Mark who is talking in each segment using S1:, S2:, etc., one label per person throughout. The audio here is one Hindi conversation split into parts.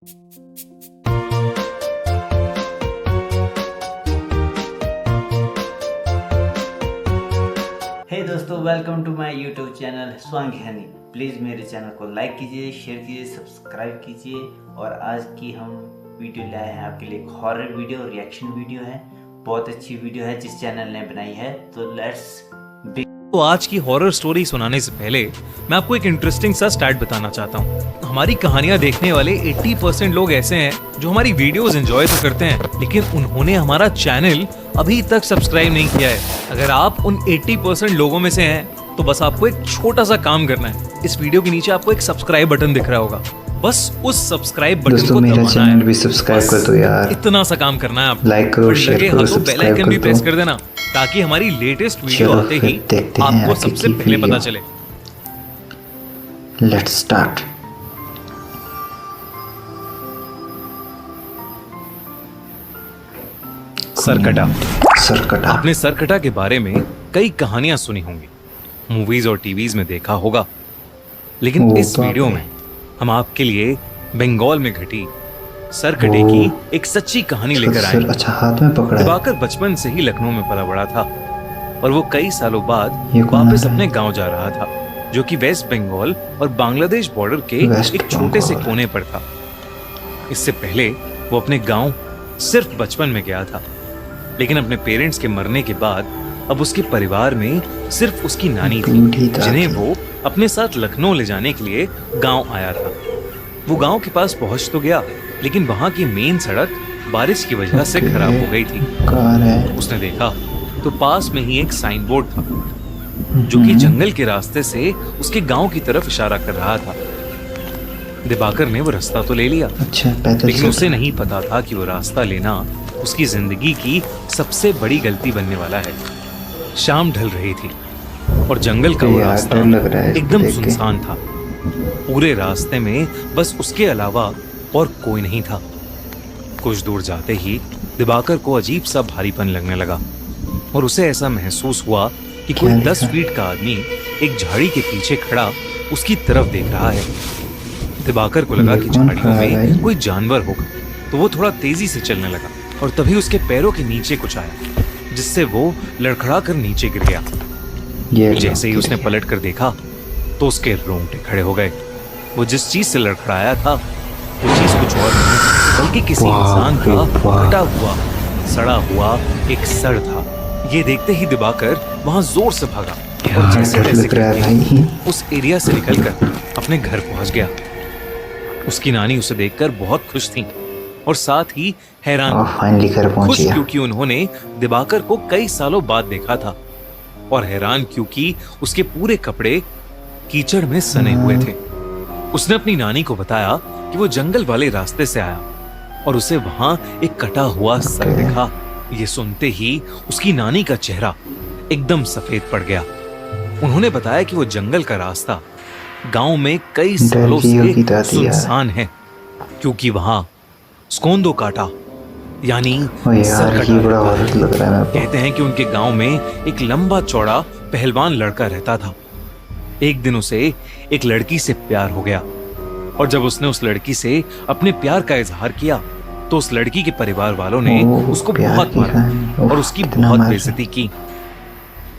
S1: हे दोस्तों, welcome to my YouTube channel Swang honey. Please मेरे चैनल को लाइक कीजिए, शेयर कीजिए, सब्सक्राइब कीजिए। और आज की हम वीडियो लाए हैं आपके लिए एक हॉरर वीडियो, रिएक्शन वीडियो है। बहुत अच्छी वीडियो है जिस चैनल ने बनाई है। तो लेट्स
S2: तो आज की हॉरर स्टोरी सुनाने से पहले मैं आपको एक इंटरेस्टिंग सा स्टैट बताना चाहता हूँ। हमारी कहानियां देखने वाले 80% लोग ऐसे हैं जो हमारी वीडियोस एंजॉय तो करते हैं, लेकिन उन्होंने हमारा चैनल अभी तक सब्सक्राइब नहीं किया है। अगर आप उन 80% लोगों में से हैं तो बस आपको एक छोटा सा काम करना है। इस वीडियो के नीचे आपको एक सब्सक्राइब बटन दिख रहा होगा, बस उस सब्सक्राइब बटन को
S3: मेरा
S2: दबाना
S3: चैनल
S2: है।
S3: भी सब्सक्राइब कर दो यार।
S2: इतना सा काम करना है आपको।
S3: लाइक करो, शेयर करो,
S2: बेल
S3: सब्सक्राइब
S2: आइकन भी
S3: कर
S2: प्रेस
S3: दो
S2: कर देना ताकि हमारी लेटेस्ट वीडियो
S3: चलो
S2: आते
S3: फिर
S2: ही
S3: देखते हैं
S2: आपको
S3: आगे
S2: सबसे
S3: की
S2: पहले पता
S3: वीडियो।
S2: चले।
S3: Let's start. सरकटा।
S2: आपने सरकटा के बारे में कई कहानियां सुनी होंगी, मूवीज और टीवीज में देखा होगा, लेकिन इस वीडियो में हम आपके लिए बंगाल में घटी सरकटे की एक सच्ची कहानी लेकर आए।
S3: अच्छा हाथ में पकड़ा है।
S2: दिवाकर बचपन से ही लखनऊ में पला बड़ा था और वो कई सालों बाद
S3: ये कौन
S2: वापस
S3: है?
S2: अपने गांव जा रहा था, जो कि वेस्ट बंगाल और बांग्लादेश बॉर्डर के एक छोटे से कोने पर था। इससे पहले वो अपने गांव सिर्फ बचपन में गया था, लेकिन अपने पेरेंट्स के मरने के बाद अब उसके परिवार में सिर्फ उसकी नानी थी, जिन्हें वो अपने साथ लखनऊ ले जाने के लिए गांव आया था। वो गांव के पास पहुंच तो गया, लेकिन वहां की मेन सड़क बारिश की वजह से खराब हो गई थी। उसने देखा तो पास में ही एक साइन बोर्ड था जो कि जंगल के रास्ते से उसके गांव की तरफ इशारा कर रहा था। दिवाकर ने वो रास्ता तो ले लिया,
S3: अच्छा,
S2: लेकिन उसे नहीं पता था कि वो रास्ता लेना उसकी जिंदगी की सबसे बड़ी गलती बनने वाला है। शाम ढल रही थी और जंगल का वो रास्ता एकदम सुनसान था। पूरे रास्ते में बस उसके अलावा और कोई नहीं था। कुछ दूर जाते ही दिवाकर को अजीब सा भारीपन लगने लगा और उसे ऐसा महसूस हुआ कि कोई 10 फीट का आदमी एक झाड़ी के पीछे खड़ा उसकी तरफ देख रहा है। दिवाकर को लगा कि झाड़ियों में कोई जानवर होगा, तो वो थोड़ा तेजी से चलने लगा और तभी उसके पैरों के नीचे कुछ आया, जिससे वो लड़खड़ा कर नीचे गिर गया। जैसे ही उसने पलट कर देखा तो उसके रोंगटे खड़े हो गए। वो जिस चीज से लड़खड़ाया था वो चीज कुछ और नहीं बल्कि किसी इंसान का कटा हुआ सड़ा हुआ एक सर था। ये देखते ही दिवाकर वहां जोर से भागा और जैसे तैसे उस एरिया से निकलकर अपने घर पहुंच गया। उसकी नानी उसे देखकर बहुत खुश थी और साथ ही हैरान। खुश क्योंकि उन्होंने दिवाकर को कई सालों बाद देखा था, और हैरान क्योंकि उसके पूरे कपड़े कीचड़ में सने हुए थे। उसने अपनी नानी को बताया कि वो जंगल वाले रास्ते से आया और उसे वहां एक कटा हुआ सर दिखा। ये सुनते ही उसकी नानी का चेहरा एकदम सफेद पड़ गया। उन्होंने बताया कि वो जंगल का रास्ता गांव में कई सालों से सुनसान है, क्योंकि वहां स्कोंदो काटा यानी कहते हैं कि उनके गांव में एक लंबा चौड़ा पहलवान लड़का रहता था। एक दिन उसे एक लड़की से प्यार हो गया, और जब उसने उस लड़की से अपने प्यार का इजहार किया तो उस लड़की के परिवार वालों ने उसको बहुत मारा और उसकी बहुत बेइज्जती की।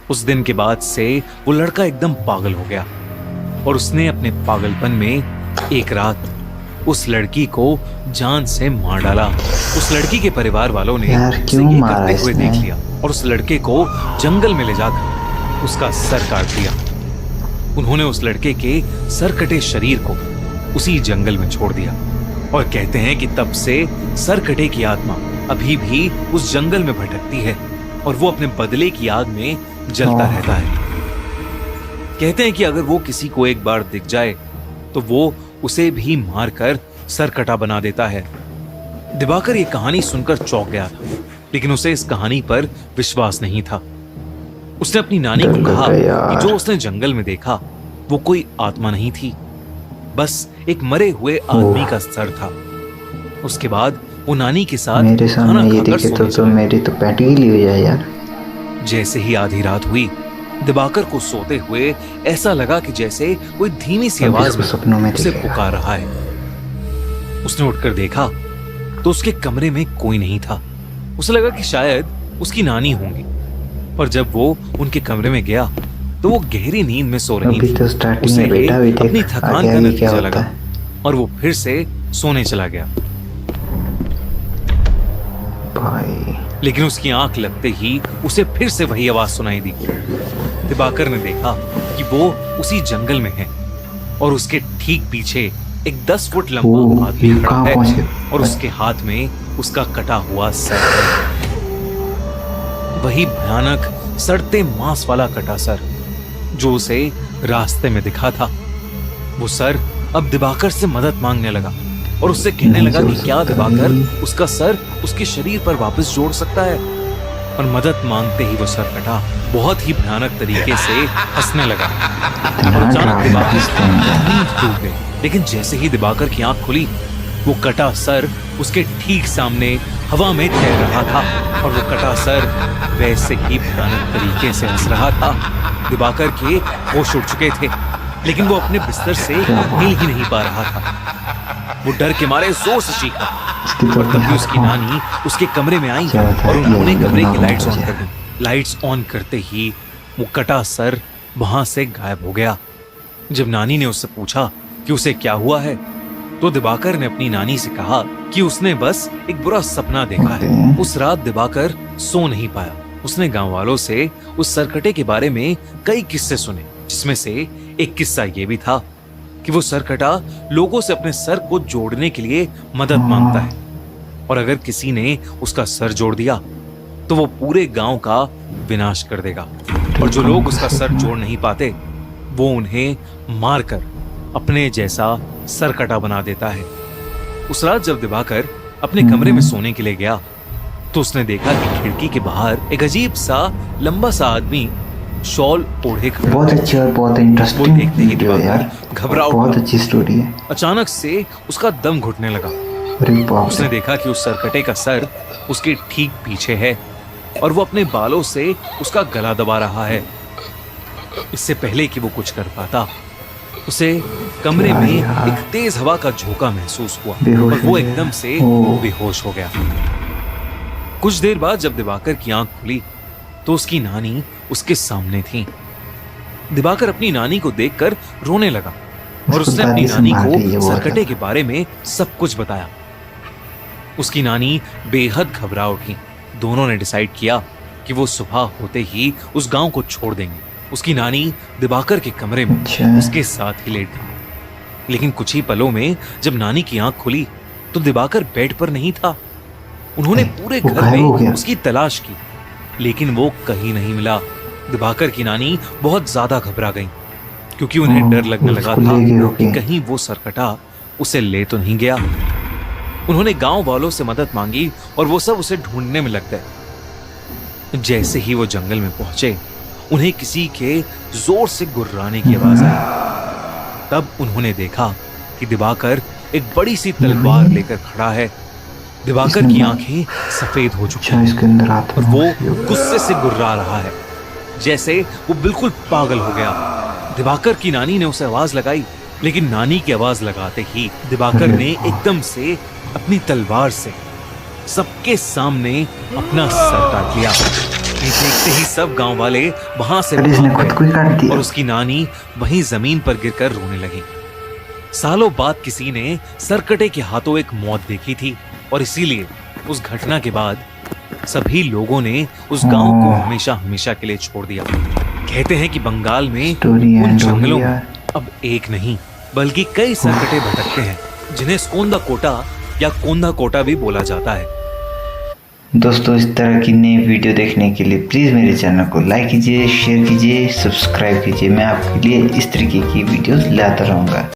S2: उस दिन के बाद से वो लड़का एकदम पागल हो गया और उसने अपने पागलपन में एक रात उस लड़की को जान से मार डाला। उस लड़की के परिवार वालों ने उसे ये करते हुए देख लिया और उस लड़के को जंगल में ले जाकर उसका सर काट दिया। उन्होंने उस लड़के के सरकटे शरीर को उसी जंगल में छोड़ दिया और कहते हैं कि तब से सरकटे की आत्मा अभी भी उस जंगल में भटकती है और वो अपने बदले की आग में जलता रहता है। कहते हैं कि अगर वो किसी को एक बार दिख जाए तो वो उसे भी मारकर सरकटा बना देता है। दिवाकर ये कहानी सुनकर चौंक गया था, लेकिन उसे इस कहानी पर विश्वास नहीं था। उसने अपनी नानी को कहा कि जो उसने जंगल में देखा वो कोई आत्मा नहीं थी, बस एक मरे हुए आदमी का सर था। उसके बाद वो नानी के साथ
S3: मेरे सामने ये दिखे तो मेरी तो पैंट गीली हो जाए यार।
S2: जैसे ही आधी रात हुई, दिवाकर को सोते हुए ऐसा लगा कि जैसे कोई धीमी सी आवाज में उसे पुकार रहा है। उसने उठकर देखा तो उसके कमरे में कोई नहीं था। उसे लगा कि शायद उसकी नानी होंगी, पर जब वो उनके कमरे में गया तो वो गहरी नींद में सो रही
S3: अभी
S2: थी।
S3: तो स्टार्टिंग
S2: उसे
S3: में बेटा भी देख
S2: अपनी थकान
S3: आगे
S2: का
S3: आगे क्या
S2: नतीजा
S3: होता
S2: लगा
S3: है।
S2: और वो फिर से सोने चला गया।
S3: भाई
S2: लेकिन उसकी आंख लगते ही उसे फिर से वही आवाज सुनाई दी। दिवाकर ने देखा कि वो उसी जंगल में है और उसके ठीक पीछे एक 10 फुट लंबा आदमी
S3: ये
S2: खड़ा
S3: कहाँ
S2: है
S3: पहुंचे?
S2: और उसके हाथ में उसका कटा हुआ सर है। वही भयानक सड़ते मांस वाला कटा सर जो उसे रास्ते में दिखा था। वो सर अब दिवाकर से मदद मांगने लगा और उससे कहने लगा कि क्या दिवाकर उसका सर उसके शरीर पर वापस जोड़ सकता है। और मदद मांगते ही वो सर कटा बहुत ही भयानक तरीके से हंसने लगा और अचानक दिवाकर नींद टूट गई। लेकिन जैसे ही दिवाकर की आंख खुली वो कटा सर उसके ठीक सामने हवा में तैर रहा था और वो कटा सर वैसे ही भयानक तरीके से हंस रहा था। दिवाकर के होश उड़ चुके थे लेकिन वो अपने बिस्तर से हिल ही नहीं पा रहा था। वो डर के मारे जोर से चीखा और तभी उसकी नानी उसके कमरे में आई और उन्होंने कमरे की लाइट्स ऑन कर दी। लाइट्स ऑन करते ही वो कटा सर वहां से गायब हो गया। जब नानी ने उससे पूछा कि उसे क्या हुआ है तो दिवाकर ने अपनी नानी से कहा कि उसने बस एक बुरा सपना देखा है। उस रात दिवाकर सो नहीं पाया। उसने गांव वालों से उस सरकटे के बारे में कई किस्से सुने, जिसमें से एक किस्सा ये भी था कि वो सरकटा लोगों से अपने सर को जोड़ने के लिए मदद मांगता है और अगर किसी ने उसका सर जोड़ दिया तो वो पूरे गांव का विनाश कर देगा और जो लोग उसका सर जोड़ नहीं पाते वो उन्हें मारकर अपने जैसा सरकटा बना देता है। उस रात जब दिवाकर अपने कमरे में सोने के लिए गया तो उसने देखा कि खिड़की के बाहर एक अजीब सा लंबा सा आदमी शॉल ओढ़े खड़ा।
S3: बहुत अच्छी और बहुत इंटरेस्टिंग
S2: वो देखते ही
S3: वीडियो है यार,
S2: दिवाकर घबरा
S3: बहुत
S2: उठा।
S3: अच्छी स्टोरी है।
S2: अचानक से उसका दम घुटने लगा।
S3: अरे बाप
S2: उसने
S3: रे,
S2: देखा कि उस सरकटे का सर उसके ठीक पीछे है और वो अपने बालों से उसका गला दबा रहा है। इससे पहले कि वो कुछ कर पाता उसे कमरे में एक तेज हवा का झोंका महसूस हुआ
S3: बेहोश
S2: और
S3: हो
S2: वो
S3: गया।
S2: एकदम से
S3: ओह।
S2: बेहोश हो गया। कुछ देर बाद जब दिवाकर की आंख खुली तो उसकी नानी उसके सामने थी। दिवाकर अपनी नानी को देखकर रोने लगा और
S3: उसको
S2: उसने अपनी
S3: दादी
S2: नानी
S3: संभाल रही है
S2: को
S3: बहुत
S2: सरकटे के बारे में सब कुछ बताया। उसकी नानी बेहद घबरा उठी। दोनों ने डिसाइड किया कि वो सुबह होते ही उस गांव को छोड़ देंगे। उसकी नानी दिवाकर के कमरे में
S3: अच्छा।
S2: उसके साथ ही लेट गई। लेकिन कुछ ही पलों में जब नानी की आंख खुली तो दिवाकर बेड पर नहीं था। उन्होंने पूरे
S3: वो
S2: घर
S3: गायब हो
S2: में
S3: गया।
S2: उसकी तलाश की लेकिन वो कहीं नहीं मिला। दिवाकर की नानी बहुत ज्यादा घबरा गई क्योंकि उन्हें डर लगने लगा
S3: उसको
S2: था
S3: ले गए होंगे।
S2: कि कहीं वो सरकटा उसे ले तो नहीं गया। उन्होंने गांव वालों से मदद मांगी और वो सब उसे ढूंढने में लग गए। जैसे ही वो जंगल में पहुंचे उन्हें किसी के जोर से गुर्राने की आवाज आई। तब उन्होंने देखा कि दिवाकर एक बड़ी सी तलवार लेकर खड़ा है। दिवाकर की आंखें सफेद हो चुकी
S3: अच्छा
S2: हैं
S3: इसके अंदर आता
S2: और वो गुस्से से गुर्रा रहा है जैसे वो बिल्कुल पागल हो गया। दिवाकर की नानी ने उसे आवाज लगाई लेकिन नानी की आवाज लगाते ही दिवाकर ने एकदम से अपनी तलवार से सबके सामने अपना सर काट लिया। ये देखते ही सब गांव वाले वहां से
S3: अरे इसने
S2: भाग
S3: खुद को ही काट
S2: गए
S3: दिया।
S2: और उसकी नानी वहीं जमीन पर गिरकर रोने लगी। सालों बाद किसी ने सरकटे के हाथों एक मौत देखी थी और इसीलिए उस घटना के बाद सभी लोगों ने उस गांव को हमेशा हमेशा के लिए छोड़ दिया। कहते हैं कि बंगाल में
S3: स्टोरी
S2: उन
S3: एंड हो
S2: जंगलों
S3: गई
S2: में
S3: यार।
S2: अब एक नहीं बल्कि कई सरकटे भटकते हैं जिन्हें स्कोंदा कोटा या कोंदा कोटा भी बोला जाता है।
S3: दोस्तों इस तरह की नई वीडियो देखने के लिए प्लीज़ मेरे चैनल को लाइक कीजिए, शेयर कीजिए, सब्सक्राइब कीजिए। मैं आपके लिए इस तरीके की वीडियोस लाता रहूँगा।